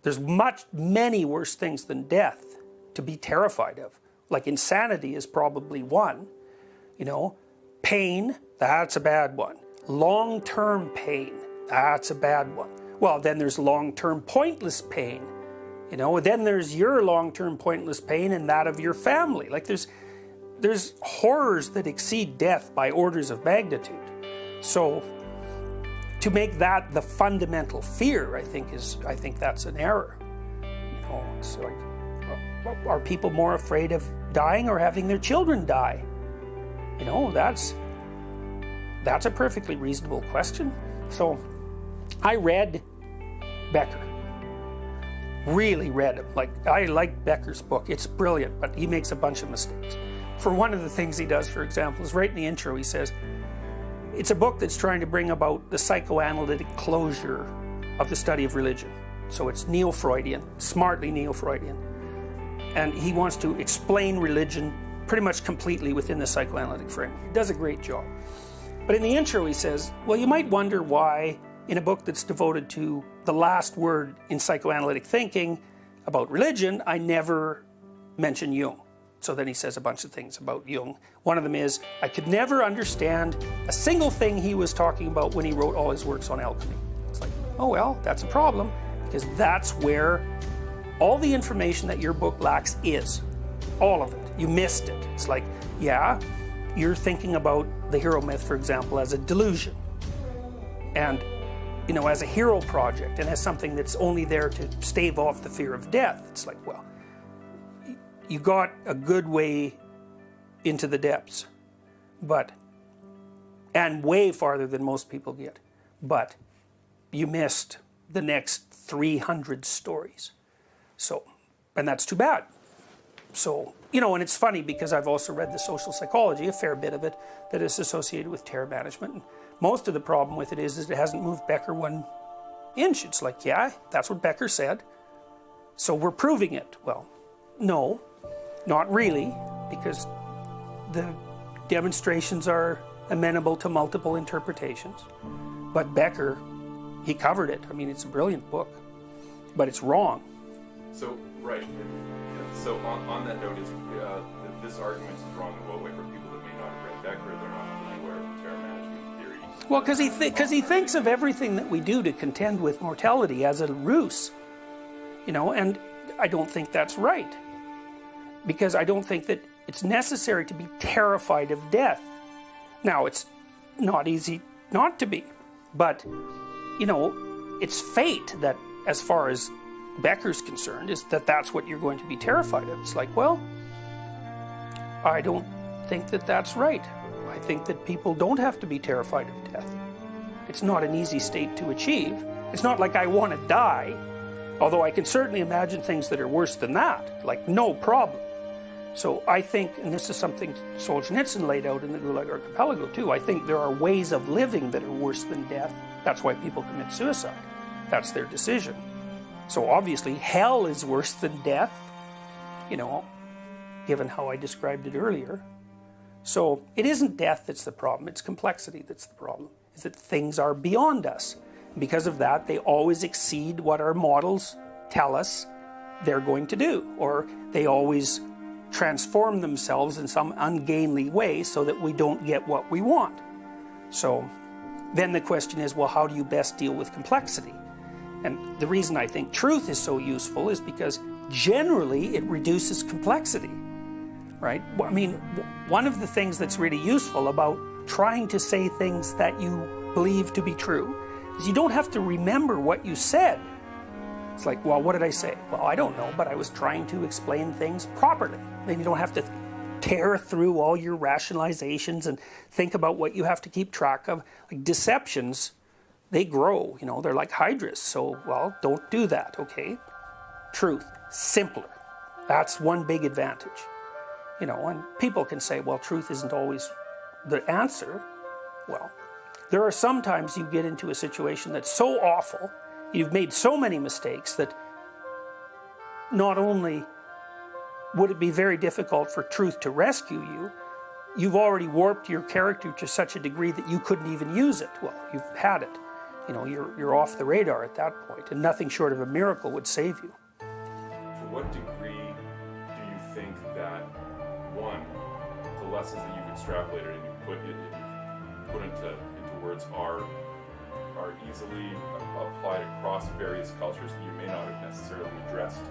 There's many worse things than death to be terrified of. Like insanity is probably one. You know, pain, that's a bad one. Long-term pain, that's a bad one. Well, then there's long-term pointless pain. You know, then there's your long-term pointless pain and that of your family. Like there's horrors that exceed death by orders of magnitude. So to make that the fundamental fear, I think that's an error. You know, it's like, are people more afraid of dying or having their children die? You know, that's a perfectly reasonable question. So I read Becker. Really read him. Like, I like Becker's book. It's brilliant, but he makes a bunch of mistakes. For one of the things he does, for example, is right in the intro he says, it's a book that's trying to bring about the psychoanalytic closure of the study of religion. So it's neo-Freudian, smartly neo-Freudian. And he wants to explain religion pretty much completely within the psychoanalytic frame. He does a great job. But in the intro he says, well, you might wonder why in a book that's devoted to the last word in psychoanalytic thinking about religion, I never mention Jung. So then he says a bunch of things about Jung. One of them is, I could never understand a single thing he was talking about when he wrote all his works on alchemy. It's like, oh well, that's a problem, because that's where all the information that your book lacks is. All of it. You missed it. It's like, yeah, you're thinking about the hero myth, for example, as a delusion. And, you know, as a hero project, and as something that's only there to stave off the fear of death. It's like, well, you got a good way into the depths, and way farther than most people get, but you missed the next 300 stories. So, and that's too bad. So, you know, and it's funny because I've also read the social psychology, a fair bit of it, that is associated with terror management. And most of the problem with it is it hasn't moved Becker 1 inch. It's like, yeah, that's what Becker said, so we're proving it. Well, no, not really, because the demonstrations are amenable to multiple interpretations. But Becker, he covered it. I mean, it's a brilliant book, but it's wrong. So, right. So on that note, this argument is wrong in what way for people that may not have read Becker, they're not fully aware of terror management theory. Well, because he thinks of everything that we do to contend with mortality as a ruse, you know, and I don't think that's right. Because I don't think that it's necessary to be terrified of death. Now, it's not easy not to be, but, you know, it's fate that, as far as Becker's concerned, is that that's what you're going to be terrified of. It's like, well, I don't think that that's right. I think that people don't have to be terrified of death. It's not an easy state to achieve. It's not like I want to die, although I can certainly imagine things that are worse than that, like no problem. So I think, and this is something Solzhenitsyn laid out in the Gulag Archipelago too, I think there are ways of living that are worse than death. That's why people commit suicide. That's their decision. So obviously hell is worse than death, you know, given how I described it earlier. So it isn't death that's the problem, it's complexity that's the problem. Is that things are beyond us. And because of that, they always exceed what our models tell us they're going to do, or they always transform themselves in some ungainly way so that we don't get what we want. So then the question is, well, how do you best deal with complexity? And the reason I think truth is so useful is because generally it reduces complexity, right? I mean, one of the things that's really useful about trying to say things that you believe to be true is you don't have to remember what you said. It's like, well, what did I say? Well, I don't know, but I was trying to explain things properly. Then you don't have to tear through all your rationalizations and think about what you have to keep track of. Like deceptions, they grow, you know, they're like hydras. So, well, don't do that, okay? Truth, simpler. That's one big advantage. You know, and people can say, well, truth isn't always the answer. Well, there are sometimes you get into a situation that's so awful, you've made so many mistakes that not only would it be very difficult for truth to rescue you, you've already warped your character to such a degree that you couldn't even use it. Well, you've had it. you know, you're off the radar at that point, and nothing short of a miracle would save you. To what degree do you think that, one, the lessons that you've extrapolated and you put into words are easily applied across various cultures that you may not have necessarily addressed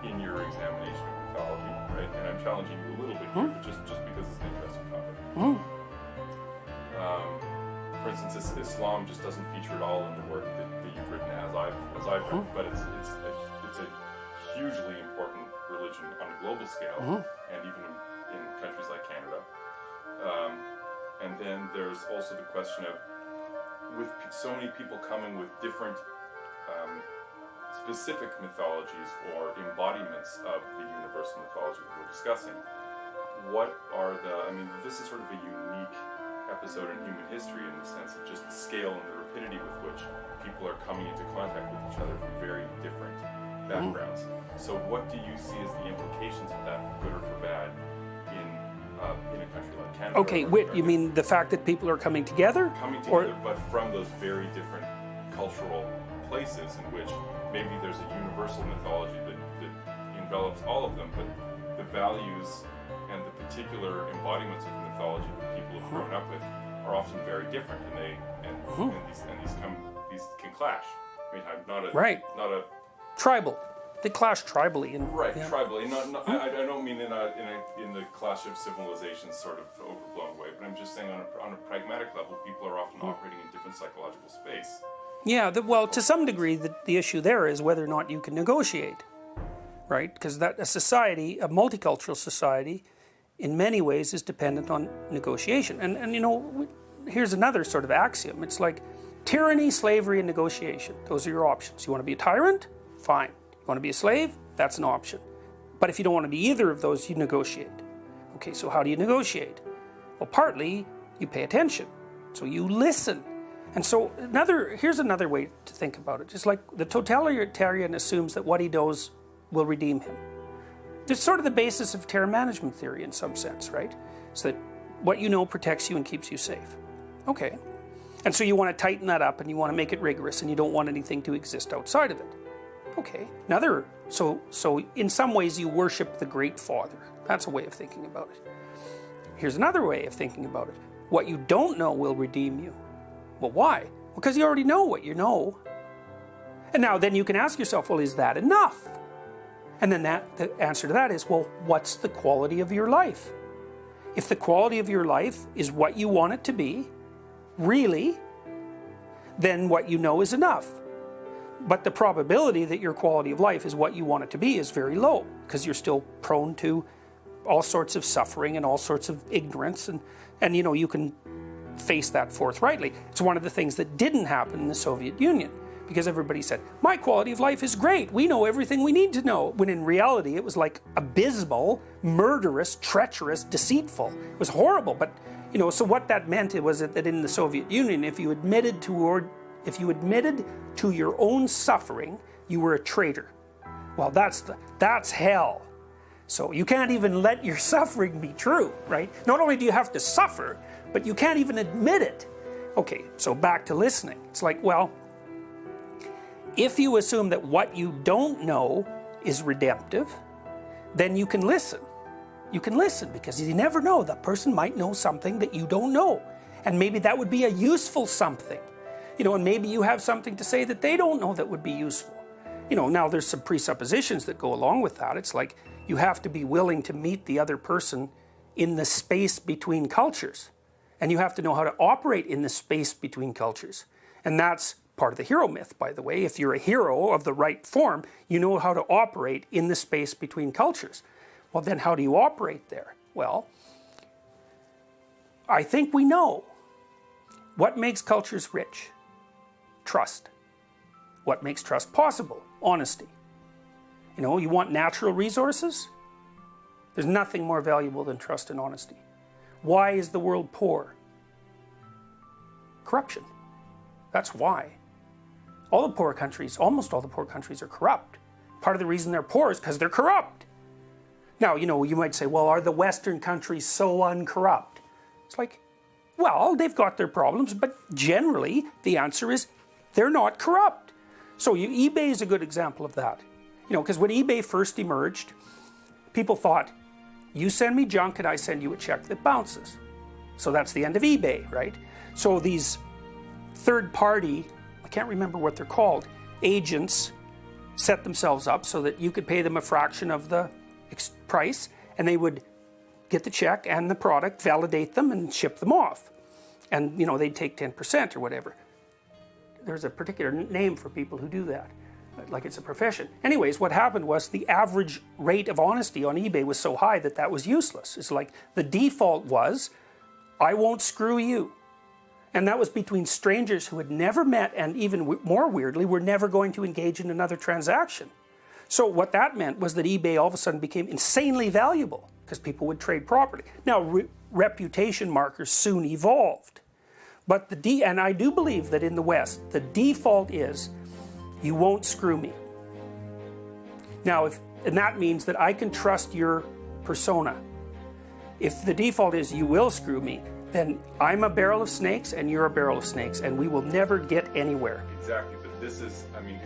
in your examination of mythology, right? And I'm challenging you a little bit here, but just because it's an interesting topic. For instance, Islam just doesn't feature at all in the work that you've written as I've read, but it's a hugely important religion on a global scale, and even in countries like Canada. And then there's also the question of, with so many people coming with different specific mythologies or embodiments of the universal mythology that we're discussing, what are this is sort of a unique episode in human history in the sense of just the scale and the rapidity with which people are coming into contact with each other from very different backgrounds. So what do you see as the implications of that, for good or for bad, in a country like Canada? Okay, you mean the fact that people are coming together? Coming together, but from those very different cultural places in which maybe there's a universal mythology that envelops all of them, but the values and the particular embodiments of the mythology that people have grown up with are often very different, and these can clash. I mean, not a tribal. They clash tribally, tribally. I don't mean in the clash of civilizations sort of overblown way, but I'm just saying on a pragmatic level, people are often operating in different psychological space. Yeah, well, to some degree, the issue there is whether or not you can negotiate, right? Because a society, a multicultural society, in many ways is dependent on negotiation. And you know, here's another sort of axiom. It's like tyranny, slavery, and negotiation. Those are your options. You want to be a tyrant? Fine. You want to be a slave? That's an option. But if you don't want to be either of those, you negotiate. Okay, so how do you negotiate? Well, partly you pay attention. So you listen. And so here's another way to think about it. Just like the totalitarian assumes that what he knows will redeem him. It's sort of the basis of terror management theory in some sense, right? So that what you know protects you and keeps you safe. Okay. And so you want to tighten that up and you want to make it rigorous and you don't want anything to exist outside of it. Okay. So in some ways you worship the Great Father. That's a way of thinking about it. Here's another way of thinking about it. What you don't know will redeem you. Well, why? Because you already know what you know. And now then you can ask yourself, well, is that enough? And then the answer to that is, well, what's the quality of your life? If the quality of your life is what you want it to be, really, then what you know is enough. But the probability that your quality of life is what you want it to be is very low, because you're still prone to all sorts of suffering and all sorts of ignorance, and you know, you can face that forthrightly. It's one of the things that didn't happen in the Soviet Union, because everybody said, my quality of life is great, we know everything we need to know, when in reality it was like abysmal, murderous, treacherous, deceitful. It was horrible. But you know, so what that meant was that in the Soviet Union, if you admitted to your own suffering, you were a traitor. Well, that's hell. So you can't even let your suffering be true, right? Not only do you have to suffer, but you can't even admit it. Okay, so back to listening. It's like, well, if you assume that what you don't know is redemptive, then you can listen. You can listen because you never know. That person might know something that you don't know. And maybe that would be a useful something. You know, and maybe you have something to say that they don't know that would be useful. You know, now there's some presuppositions that go along with that. It's like you have to be willing to meet the other person in the space between cultures. And you have to know how to operate in the space between cultures. And that's part of the hero myth, by the way. If you're a hero of the right form, you know how to operate in the space between cultures. Well, then how do you operate there? Well, I think we know. What makes cultures rich? Trust. What makes trust possible? Honesty. You know, you want natural resources? There's nothing more valuable than trust and honesty. Why is the world poor? Corruption. That's why. All the poor countries, almost all the poor countries are corrupt. Part of the reason they're poor is because they're corrupt. Now, you know, you might say, well, are the Western countries so uncorrupt? It's like, well, they've got their problems, but generally the answer is They're not corrupt. So eBay is a good example of that. You know, because when eBay first emerged, people thought, you send me junk and I send you a check that bounces. So that's the end of eBay, right? So these third party, I can't remember what they're called, agents set themselves up so that you could pay them a fraction of the price, and they would get the check and the product, validate them, and ship them off. And, you know, they'd take 10% or whatever. There's a particular name for people who do that, like it's a profession. Anyways, what happened was the average rate of honesty on eBay was so high that that was useless. It's like the default was, I won't screw you. And that was between strangers who had never met, and even more weirdly, were never going to engage in another transaction. So what that meant was that eBay all of a sudden became insanely valuable because people would trade property. Now, reputation markers soon evolved. But and I do believe that in the West, the default is, you won't screw me. Now, and that means that I can trust your persona. If the default is, you will screw me, then I'm a barrel of snakes and you're a barrel of snakes, and we will never get anywhere. Exactly, but this is, I mean,